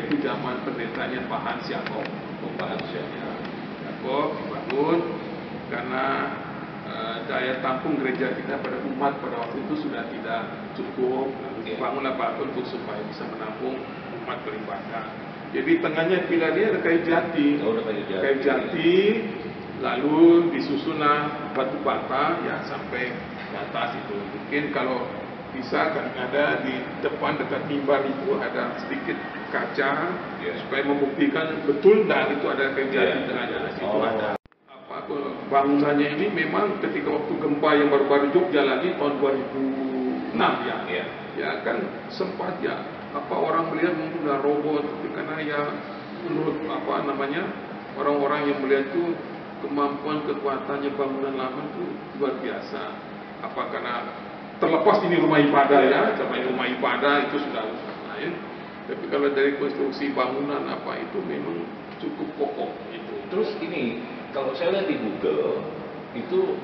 itu zaman pendetanya Pak Hans Yakob. Pak Hans Yakob dibangun karena daya tampung gereja kita pada umat pada waktu itu sudah tidak cukup, lalu dibangunlah Pak untuk supaya bisa menampung umat beribadah. Jadi tengahnya pilarnya ada kayu jati, kayu jati, lalu disusunlah batu bata ya sampai ke atas itu. Mungkin kalau bisa kan ada di depan dekat mimbar itu ada sedikit kaca supaya membuktikan betul dan itu ada kayu jati tengahnya. Itu ada. Bangunannya ini memang ketika waktu gempa yang baru-baru Jogja lagi tahun 2006 ya kan sempat ya orang melihat mungkin udah roboh, tapi karena ya menurut orang-orang yang melihat itu kemampuan kekuatannya bangunan lama itu luar biasa. Karena terlepas ini rumah ibadah rumah ibadah itu sudah lain, tapi kalau dari konstruksi bangunan itu memang cukup kokoh itu. Terus ini kalau saya lihat di Google itu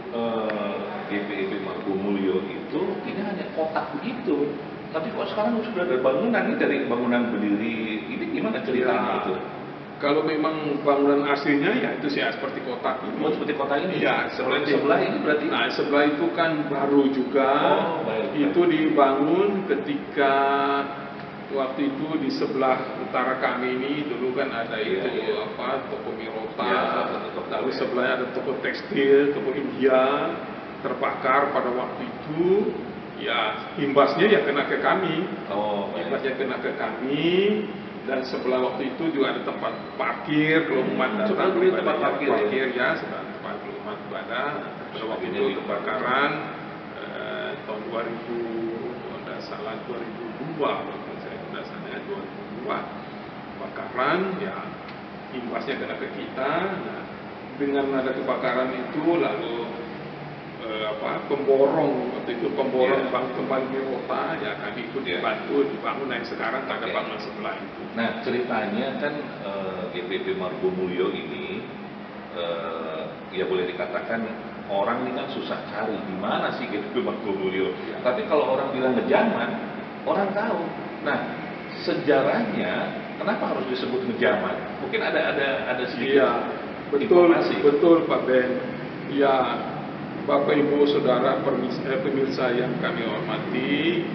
GPIB Margomulyo itu ini hanya kotak begitu, tapi kok sekarang sudah ada bangunan ini dari bangunan berdiri ini gimana ceritanya itu? Kalau memang bangunan aslinya ya itu sih seperti kotak ini. Seperti kotak ini? Ya, sebelah ini berarti? Nah, sebelah itu kan baru juga. Itu dibangun ketika waktu itu di sebelah utara kami ini dulu kan ada toko Mirota, lalu sebelahnya ada toko tekstil, toko India terbakar pada waktu itu. Ya, imbasnya ya kena ke kami. Imbasnya kena ke kami. Dan sebelah waktu itu juga ada tempat parkir kalau umat datang, tempat parkir ya, tempat umat ibadah. Pada waktu itu kebakaran tahun 2000, tidak salah 2002, kebakaran ya imbasnya kena ke kita. Nah, dengan ada kebakaran itu lalu pemborong bank kembali Mirota ya kami ikut dibantu dibangun yang sekarang ada bangunan sebelah itu. Nah ceritanya kan GPIB Margomulyo ini ya boleh dikatakan orang ini kan susah cari di mana sih GPIB Margomulyo. Tapi kalau orang bilang ngejaman orang tahu. Nah sejarahnya kenapa harus disebut ngejaman? Mungkin ada sedikit informasi. Betul Pak Ben. Ya, Bapak Ibu Saudara pemirsa yang kami hormati,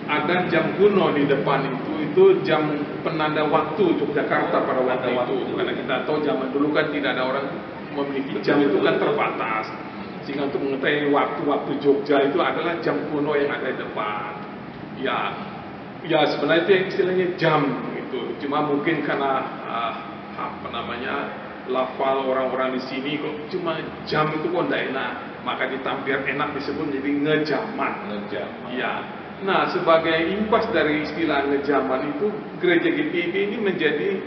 ada jam kuno di depan itu jam penanda waktu Yogyakarta pada waktu itu. Karena kita tahu zaman dulu kan tidak ada orang memiliki jam itu kan terbatas. Sehingga untuk mengetahui waktu Jogja itu adalah jam kuno yang ada di depan. Ya sebenarnya itu yang istilahnya jam itu. Cuma mungkin karena lafal orang-orang di sini kok cuma jam itu kok tidak enak, maka ditampil enak disebut menjadi ngejaman. Ya. Nah, sebagai imbas dari istilah ngejaman itu gereja GPIB ini menjadi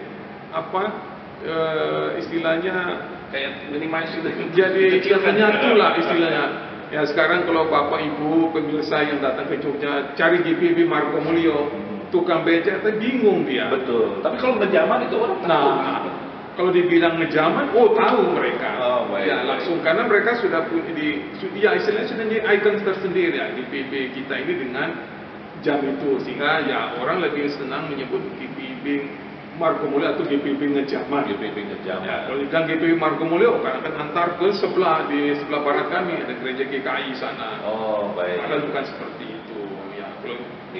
istilahnya kayak minimize itu. Jadi menyatu lah istilahnya. Ya sekarang kalau Bapak Ibu pemirsa yang datang ke Jogja cari GPIB Margomulyo, tukang beca itu bingung dia. Betul. Tapi kalau ngejaman itu orang tahu. Kalau dibilang ngejaman, tahu mereka. Ya langsung karena mereka sudah punya istilahnya sudah jadi ikon tersendiri ya di GPIB kita ini dengan jam itu, sehingga ya orang lebih senang menyebut GPIB Margomulyo atau GPIB ngejaman. Ya, kalau dibilang GPIB Margomulyo karena kan antar ke di sebelah barat kami ada gereja GKI sana. Padahal bukan seperti itu. Ya,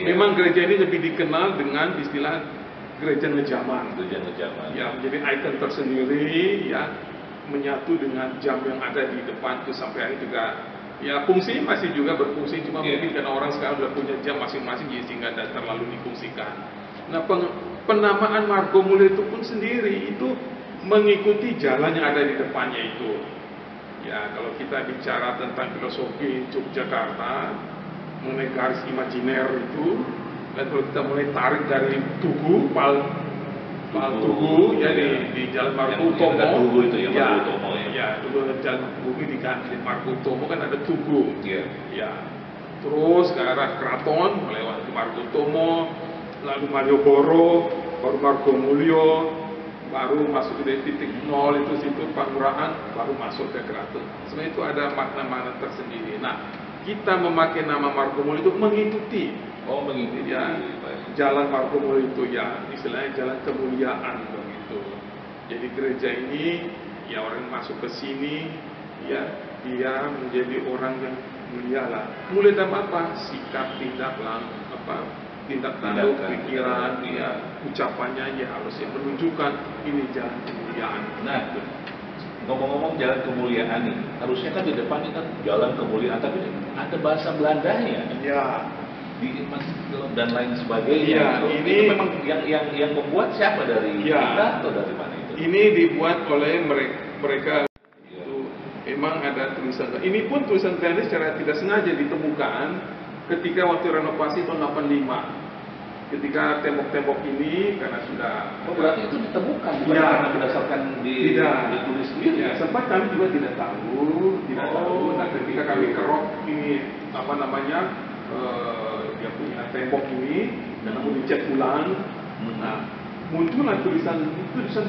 memang gereja ini lebih dikenal dengan istilah gereja ngejaman. Ya, menjadi ikon tersendiri ya, menyatu dengan jam yang ada di depan itu sampai hari juga. Ya, fungsi masih juga berfungsi, cuma mungkin karena orang sekarang sudah punya jam masing-masing sehingga tidak terlalu difungsikan. Nah, penamaan Margomulyo itu pun sendiri itu mengikuti jalan yang ada di depannya itu. Ya, kalau kita bicara tentang filosofi Yogyakarta mengenai garis imajiner itu, dan kalau kita mulai tarik dari Tugu, Pal Tugu, ya di Jalan Margotomo, Tugu itu Margotomo ya. Dulu Jalan Bumi diganti Margotomo kan ada Tugu, ya. Terus ke arah Keraton melewati Margotomo, lalu Malioboro, baru Margomulyo, baru masuk ke titik nol itu situ Pangurahan, baru masuk ke Keraton. Sebenarnya itu ada makna-makna tersendiri. Nah, kita memakai nama Margomulyo itu mengikuti. Mengikuti ya. jalan Margomulyo itu ya istilahnya jalan kemuliaan begitu. Jadi gereja ini ya orang masuk ke sini ya dia menjadi orang yang mulia lah. Mulia dalam apa? Sikap, tindak tanduk, pikiran, ya ucapannya ya harusnya menunjukkan ini jalan kemuliaan. Nah, ngomong-ngomong jalan kemuliaan nih, harusnya kan di depan ini kan jalan kemuliaan, tapi ada bahasa Belandanya. Ya. Dan lain sebagainya. Ya, itu memang yang membuat siapa dari kita atau dari mana itu? Ini dibuat oleh mereka. Itu memang ada tulisan. Ini pun tulisan Belanda secara tidak sengaja ditemukan ketika waktu renovasi tahun 85. Ketika tembok-tembok ini karena sudah berarti itu ditemukan bukan karena berdasarkan ditulis sendiri. Ya, sempat kami juga tidak tahu. Nah, ketika kami kerok ini dia punya tembok ini dan aku dicat ulang. Nah, muncullah tulisan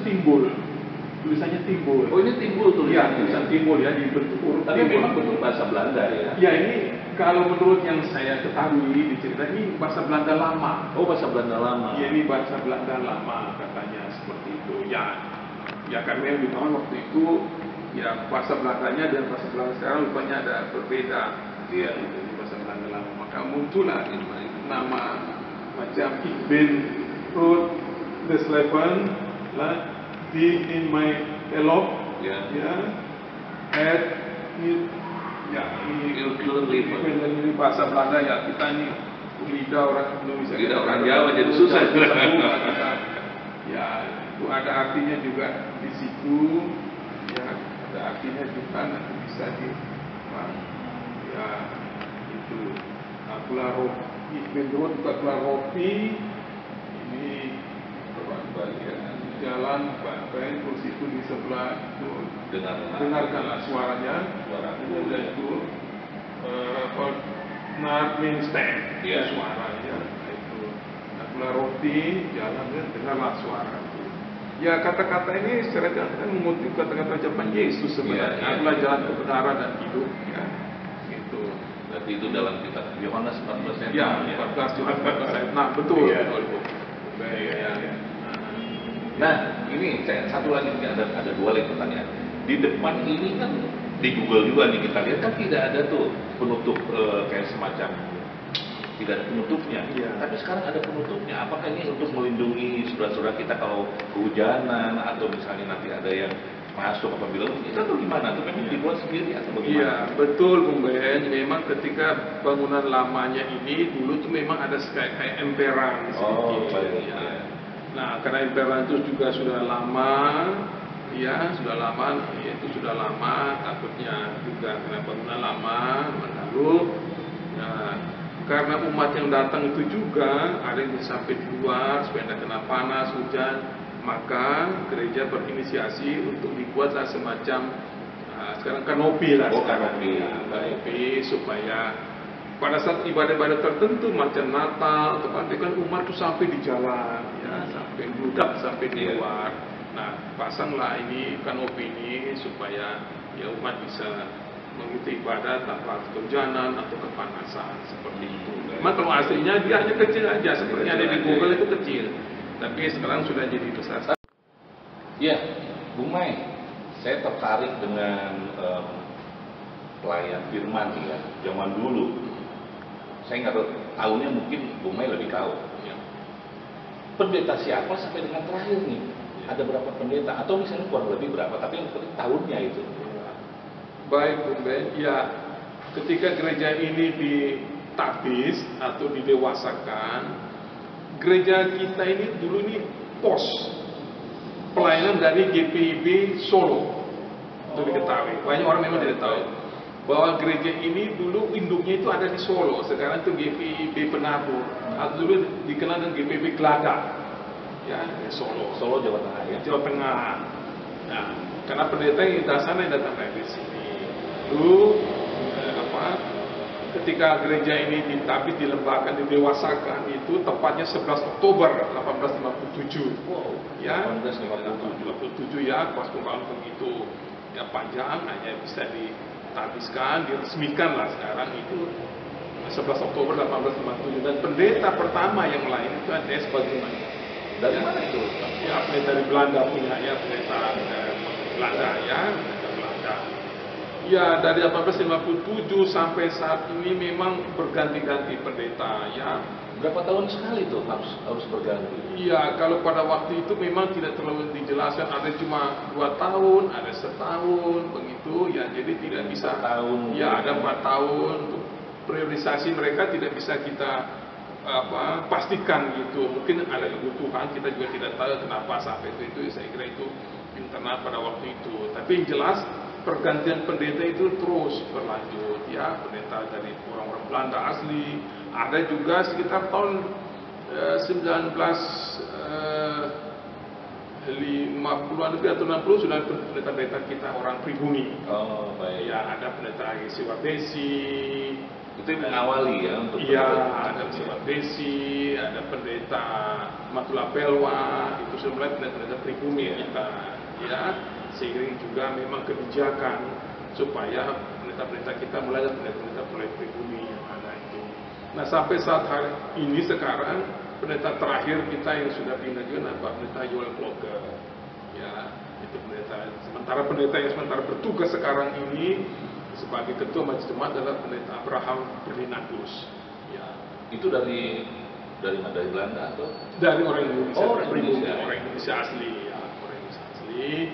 timbul. Tulisannya timbul. Oh, ini timbul tulisan. Ya, tulisan timbul ya dibentuk huruf. Tapi memang betul bahasa Belanda ya. Ya, ini kalau menurut yang saya ketahui dicerita ini bahasa Belanda lama. Oh, bahasa Belanda lama. Ya, ini bahasa Belanda lama katanya seperti itu. Ya kami yang ditahu waktu itu ya bahasa Belandanya dan bahasa Belanda sekarang rupanya ada berbeda. Iya, itu bahasa Belanda lama. Maka muncullah nama macam Ik ben wrote the Sleven lah di in my elop ya at ini bahasa Belanda ya kita ini lidah orang Indonesia, lidah orang Jawa jadi susah. Ya itu ada artinya juga di situ ya ada artinya juga nanti bisa di ya itu Roti ini jalan baik terus itu di sebelah itu dengarkanlah suaranya dan itu Narminstein suaranya itu Roti jalan dan dengarlah suara itu. Ya kata-kata ini secara kan mengutip kata-kata ucapan Yesus sebenarnya. Akulah jalan kebenaran dan hidup ya. Gitu. Berarti itu dalam kitab Yohanes 14 ayat 6 ya. 14 Yohanes 14 ayat 6 betul. Nah, ini satu lagi ada dua lagi pertanyaan. Di depan ini kan di Google juga nih kita lihat kan tidak ada tuh penutup kayak semacam tidak ada penutupnya. Tapi sekarang ada penutupnya. Apakah ini untuk melindungi saudara-saudara kita kalau kehujanan atau misalnya nanti ada yang masuk apabila itu atau gimana? Atau memang dibuat sendiri atau bagaimana? Iya, betul Bung Ben. Memang ketika bangunan lamanya ini dulu tuh memang ada kayak emperan sedikit. Nah, karena emperan itu juga sudah lama, ya itu sudah lama, takutnya juga karena bangunan lama, lalu, karena umat yang datang itu juga ada yang sampai di luar supaya tidak kena panas, hujan, maka gereja berinisiasi untuk dibuatlah semacam sekarang kanopi lah, kanopi supaya pada saat ibadah-ibadah tertentu macam Natal atau kan umat itu sampai di jalan ya, sampai bludak sampai di luar. Nah, pasanglah ini kanopi ini supaya ya umat bisa mengikuti ibadah tanpa kehujanan atau kepanasan seperti itu. Memang kalau aslinya dia hanya kecil aja seperti ada di Google itu kecil, tapi sekarang sudah jadi besar. Ya, Bung Mai, saya tertarik dengan pelayan firman ya zaman dulu. Saya nggak tahunya mungkin Bung Mai lebih tahu. Pendeta siapa sampai dengan terakhir nih? Ada berapa pendeta atau misalnya kurang lebih berapa? Tapi yang penting tahunnya itu. Baik Bung Ben, ya ketika gereja ini ditapis atau didewasakan, gereja kita ini dulu ini pos pelayanan dari GPIB Solo. Itu diketahui. Banyak orang memang tidak tahu bahwa gereja ini dulu induknya itu ada di Solo, sekarang itu GPIB Penabur, atau dulu dikenal dengan GPIB Geladak, ya Solo, Jawa Tengah ya. Jawa Tengah. Nah, karena pendeta yang datang dari sini. Lalu ketika gereja ini ditapis, dilembagakan, didewasakan itu tepatnya 11 Oktober 1857. Wow. Ya, 1857 ya, pas pembangunan begitu ya panjang hanya bisa ditabiskan, diresmikan lah sekarang itu 11 Oktober 1857, dan pendeta pertama yang melayani itu ATS Bagiman. Dari mana itu? Ya, pendeta dari Belanda punya ya, pendeta Belanda ya, pendeta Belanda. Ya, dari 1857 sampai saat ini memang berganti-ganti pendeta ya. Berapa tahun sekali tuh harus berganti? Iya, kalau pada waktu itu memang tidak terlalu dijelaskan, ada cuma 2 tahun, ada setahun, begitu ya. Jadi tidak bisa. Tahun. Ya, ada 4 tahun. Untuk priorisasi mereka tidak bisa kita pastikan gitu. Mungkin ada kebutuhan, kita juga tidak tahu kenapa sampai itu. Saya kira itu internal pada waktu itu. Tapi yang jelas pergantian pendeta itu terus berlanjut ya, pendeta dari orang-orang Belanda asli, ada juga sekitar tahun 1950-an lebih atau 60 sudah pendeta-pendeta kita orang pribumi. Oh, baik. Ya, ada pendeta Siwa Desi. Itu yang mengawali ya untuk iya, ada Siwa Desi, ada pendeta Matula Pelwa, itu sebenarnya pendeta-pendeta pribumi kita. Ya, sehingga juga memang kebijakan supaya pendeta-pendeta kita mulai pendeta-pendeta pribumi yang ada itu. Nah, sampai saat hari ini sekarang pendeta terakhir kita yang sudah pindah juga Pak Pendeta Joel Kloger. Ya, itu pendeta. Sementara pendeta yang sementara bertugas sekarang ini sebagai ketua majelis jemaat adalah pendeta Abraham Bernardus. Ya, itu dari Belanda atau dari orang Indonesia? Oh, orang Indonesia. Orang Indonesia asli ya, orang Indonesia asli.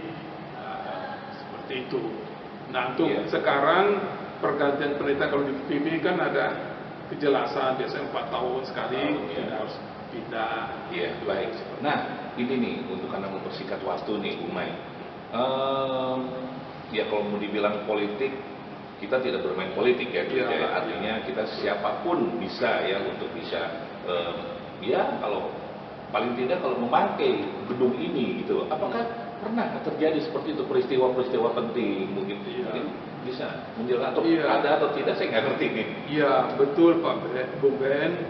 Seperti itu. Nah, untuk sekarang pergantian pendeta kalau di PP kan ada kejelasan, biasanya 4 tahun sekali kita harus pindah. Iya, baik. Nah, ini nih untuk karena mempersingkat waktu nih, Bu Mai. Ya kalau mau dibilang politik, kita tidak bermain politik ya, artinya kita siapapun bisa ya untuk bisa ya kalau paling tidak kalau memakai gedung ini gitu. Apakah pernah terjadi seperti itu peristiwa-peristiwa penting mungkin bisa menjelaskan atau ada atau tidak, saya nggak ngerti nih. Iya betul Pak Bung Ben.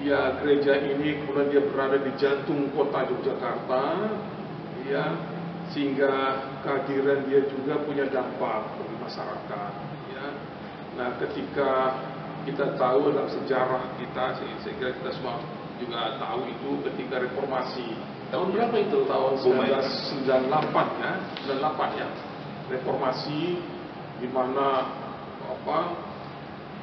Ya, gereja ini kemudian dia berada di jantung kota Yogyakarta, ya, sehingga kehadiran dia juga punya dampak bagi masyarakat. Ya. Nah, ketika kita tahu dalam sejarah kita, saya kira kita semua juga tahu itu ketika reformasi. Tahun berapa itu? Tahun 1998 ya, 98 ya. Reformasi di mana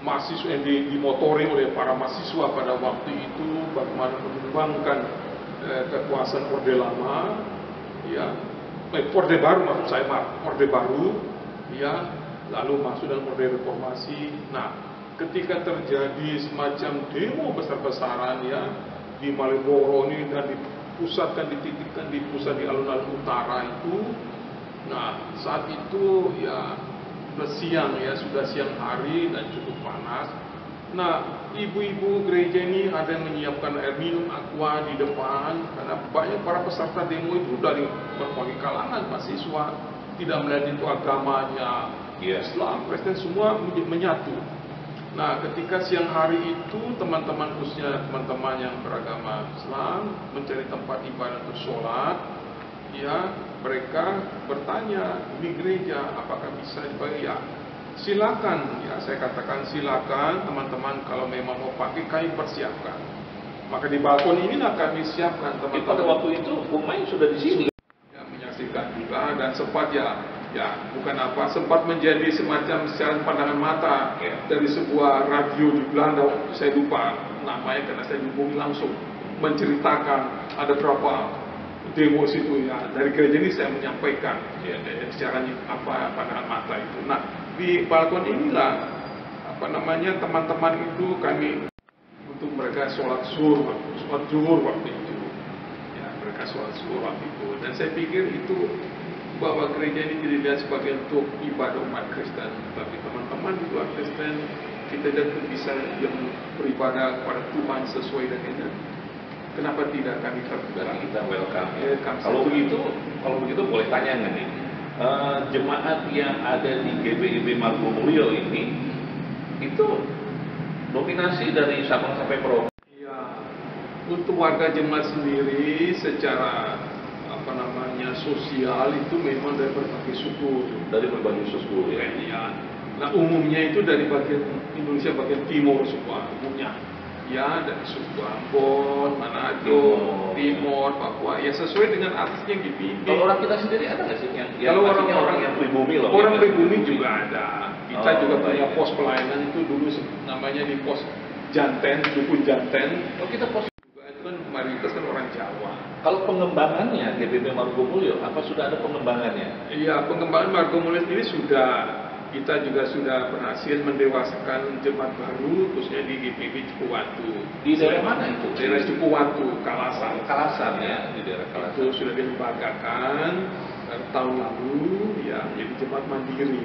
mahasiswa yang dimotori oleh para mahasiswa pada waktu itu bagaimana mengembangkan kekuasaan Orde Lama, ya, Orde Baru maksud saya, Orde Baru, ya, lalu masuk dalam Orde Reformasi. Nah, ketika terjadi semacam demo besar-besaran ya di Malioboro ini dan dipusatkan, dititikkan di pusat di alun-alun utara itu, nah saat itu ya sudah siang hari dan cukup panas. Nah, ibu-ibu gereja ini ada yang menyiapkan air minum aqua di depan karena banyak para peserta demo itu dari berbagai kalangan mahasiswa, tidak melihat itu agamanya, Islam, Kristen, semua menyatu. Nah, ketika siang hari itu teman-teman khususnya teman-teman yang beragama Islam mencari tempat ibadah untuk sholat, ya, mereka bertanya, ini gereja apakah bisa dipakai? Ya, silakan, ya, saya katakan silakan teman-teman, kalau memang mau pakai kami persiapkan. Maka di balkon inilah kami siapkan teman-teman. Pada waktu itu Bung Mai sudah di sini. Ya, menyaksikan juga dan sempat sempat menjadi semacam siaran pandangan mata dari sebuah radio di Belanda, saya lupa namanya karena saya hubungi langsung, menceritakan ada berapa demo situ ya, dari gereja ini saya menyampaikan secara pandangan mata itu. Nah, di balkon inilah teman-teman itu kami untuk mereka sholat zuhur waktu itu ya, mereka sholat zuhur waktu itu, dan saya pikir itu bahwa gereja ini tidak dilihat sebagai untuk ibadah umat Kristen, tapi teman-teman di luar Kristen kita juga bisa yang beribadah kepada Tuhan sesuai dengan. Kenapa tidak kami terbuka? Kita welcome. Kalau begitu boleh tanya nggak nih, jemaat yang ada di GBIB Margomulyo ini itu dominasi dari Sabang sampai Merauke? Iya, untuk warga jemaat sendiri secara sosial itu memang dari berbagai suku. Dari berbagai suku ya. Ya. Nah umumnya itu dari bagian Indonesia bagian timur semua umumnya. Ya dari suku Ambon, Manado, Timor, Papua. Ya sesuai dengan artisnya GPIB. Kalau orang kita sendiri ada nggak sih yang kalau orang yang pribumi loh? Orang pribumi juga ada. Kita juga punya baik. pos pelayanan itu dulu namanya di pos Janten, Duku Janten. Oh kita pos Juga itu kan mayoritas kan orang Jawa. Kalau pengembangannya GPIB Margomulyo, apa sudah ada pengembangannya? Iya, pengembangan Margomulyo ini kita juga sudah berhasil mendewasakan jemaat baru, khususnya di GPIB Cukuwatu. Di daerah mana itu? Daerah Cukuwatu, Kalasan. Kalasan ya, di daerah Kalasan. Itu sudah dilembagakan tahun lalu, ya, jadi jemaat mandiri.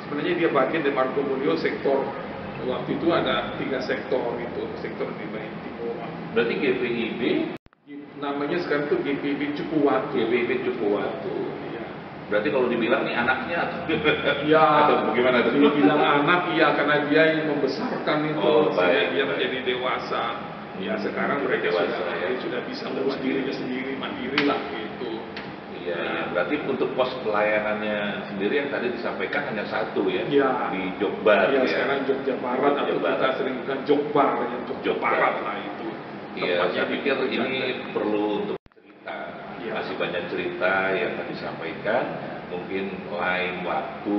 Sebenarnya dia bagian dari Margomulyo sektor. Waktu itu ada 3 sektor itu, sektor di bagian timur. Berarti GPIB namanya sekarang itu GPIB Cukuwatu. GPIB Cukuwatu. Berarti kalau dibilang nih anaknya ya, atau bagaimana tuh? Dibilang anak ya karena dia yang membesarkan itu, dia menjadi dewasa. Ya sekarang mereka sudah bisa ngurus dirinya sendiri, mandiri lah gitu. Iya, ya. Berarti untuk pos pelayanannya sendiri yang tadi disampaikan hanya satu ya, di Jogbar. Iya, sekarang Jogja Barat atau kita sering bilang Jogbar, yang Jogja Barat lah itu. Iya, saya pikir ini perlu untuk masih banyak cerita yang tadi disampaikan, mungkin lain waktu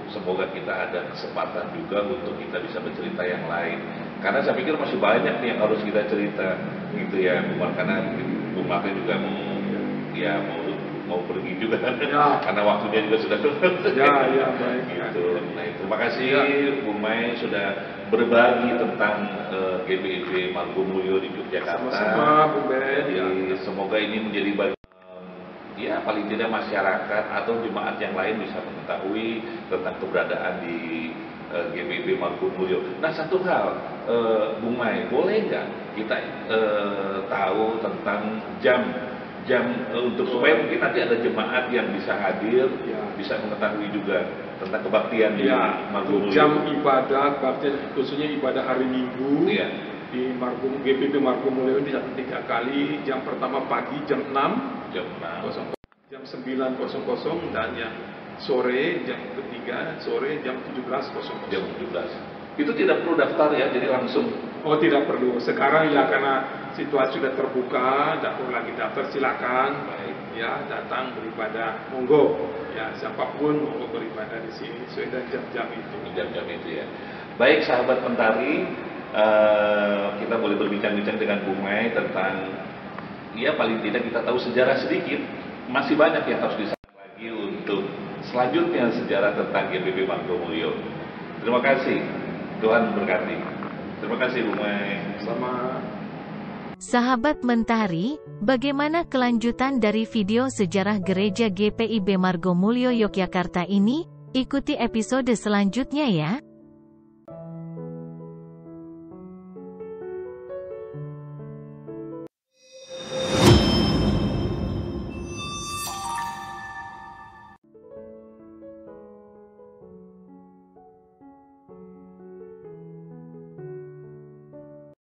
semoga kita ada kesempatan juga untuk kita bisa bercerita yang lain, karena saya pikir masih banyak nih yang harus kita cerita gitu ya Bung Mar, karena Bung Mar juga mau pergi juga karena waktunya juga sudah baik gitu. Nah, terima kasih Bung Mai sudah berbagi tentang GPIB Margomulyo di Yogyakarta. Sama-sama Bung Ben. Semoga ini menjadi bagian paling tidak masyarakat atau jemaat yang lain bisa mengetahui tentang keberadaan di GPIB Margomulyo. Nah satu hal, Bung Mai, boleh nggak kita tahu tentang jam untuk supaya mungkin nanti ada jemaat yang bisa hadir, bisa mengetahui juga tentang kebaktian di Margomulyo. Jam ibadah, khususnya ibadah hari Minggu. Di GPIB Margomulyo ini 3 kali. Jam pertama pagi jam 6, jam 9.00, dan yang sore jam ketiga sore jam 17.00. Jam 17. Itu tidak perlu daftar ya, jadi langsung. Oh tidak perlu. Sekarang ya karena situasi sudah terbuka, tidak perlu lagi daftar, silakan. Ya datang beribadah, monggo. Ya siapapun monggo beribadah di sini sesuai dengan jam-jam itu. Jam-jam itu ya. Baik sahabat Mentari. Kita boleh berbincang-bincang dengan Bung Mai tentang paling tidak kita tahu sejarah sedikit, masih banyak yang harus disampaikan lagi untuk selanjutnya sejarah tentang GPIB Margomulyo. Terima kasih, Tuhan berkati. Terima kasih Bung Mai. Sama. Sahabat Mentari, bagaimana kelanjutan dari video sejarah Gereja GPIB Margomulyo Yogyakarta ini? Ikuti episode selanjutnya ya.